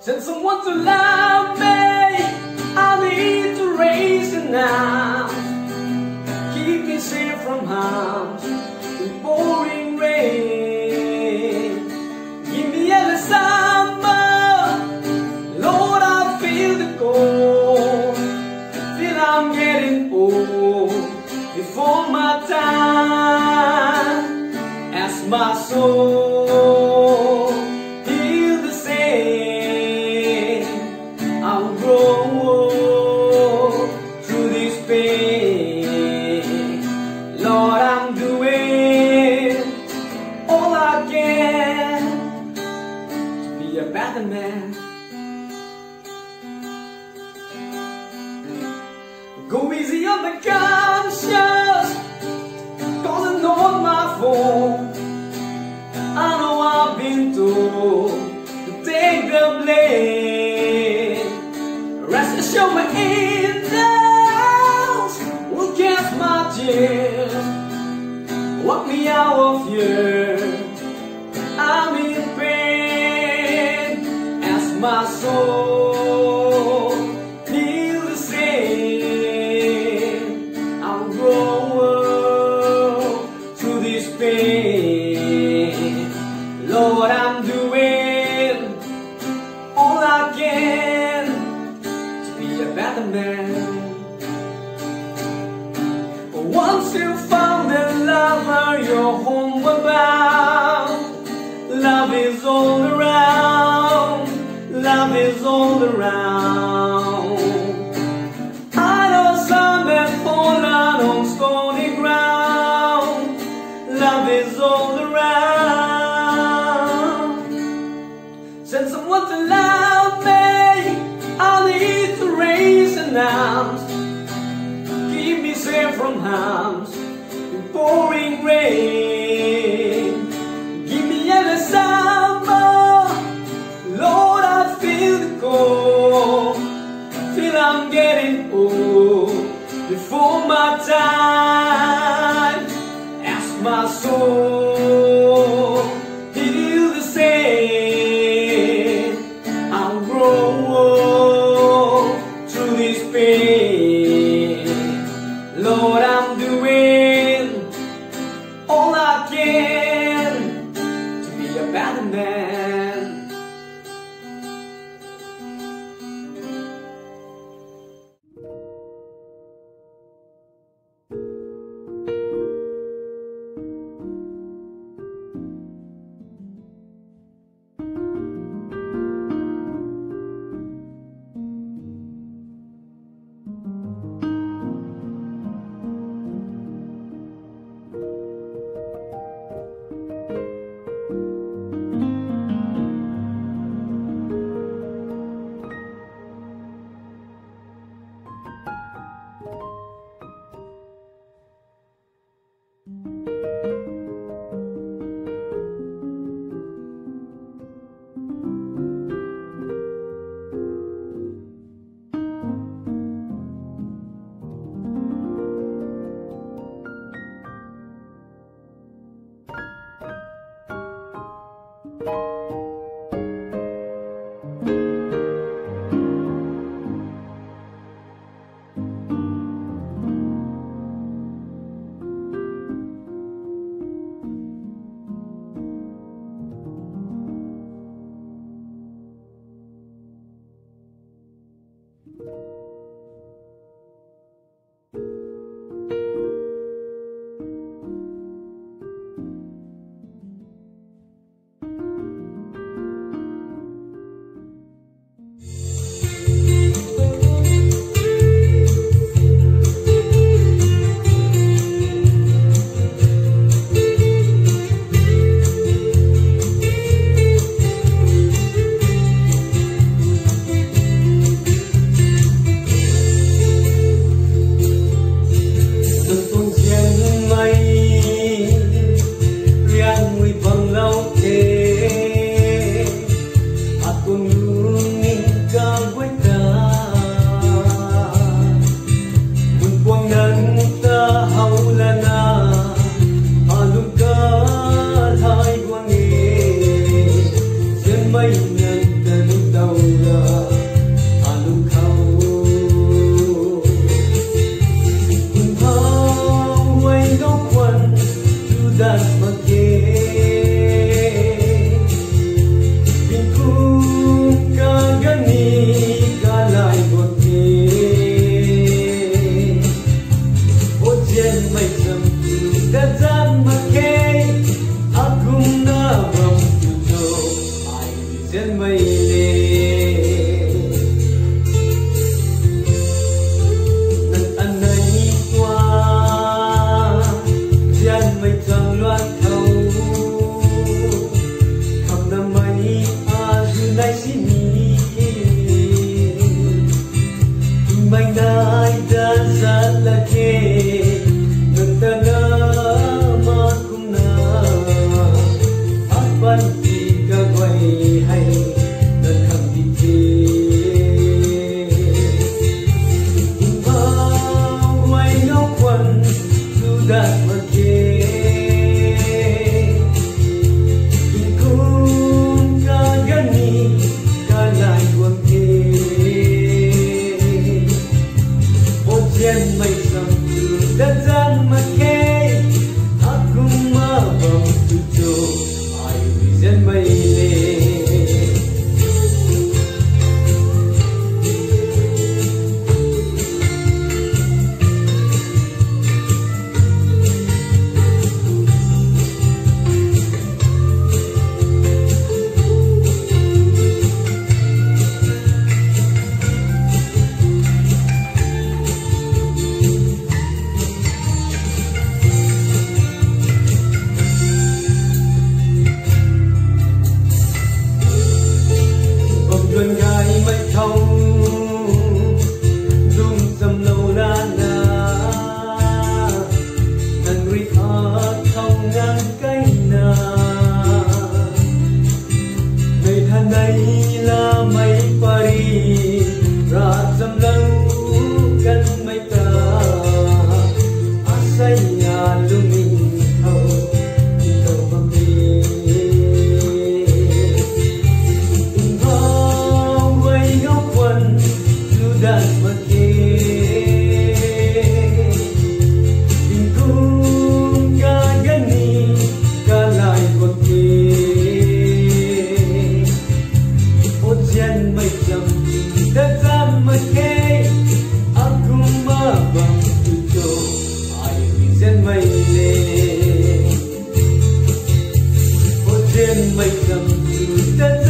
Send someone to love me. I need to raise an arm, keep me safe from harm in pouring rain. Give me every summer, Lord, I feel the cold. Feel I'm getting old before my time. As my soul heal the same, I'll grow through this pain. Lord, I'm doing all I can to be a better man. Go easy on the conscience, calling on my phone. I know I've been told to take the blame. Rest assured my angels will cast my tears, walk me out of here. I'm in pain as my soul feel the same. I'll grow through this pain. Lord, I'm doing all I can to be a better man. Once you found a lover, you're homeward bound. Love is all around, love is all around. I know some have fallen on stony ground. Love is all around. Send someone to love me. I need to raise an arms, keep me safe from harms in pouring rain. Give me every summer, Lord, I feel the cold. Feel I'm getting old before my time. Ask my soul heal the same. I'll grow through this pain. Lord, I'm doing all I can to be a better man. Ojian macam datang makai aku mabang tujuh ayu hujan maile. Luân gai mây thông dung dầm lâu la na ngàn ri thông ngàn cây na ngày than đây là mây Paris ra dầm lâu gần mây ta asai nhà lumi thâu thâu băng đi dan makin ingkung kagani kalai makin ojian macam datang makin aku mabang tujuh air hujan maile. Ojian macam datang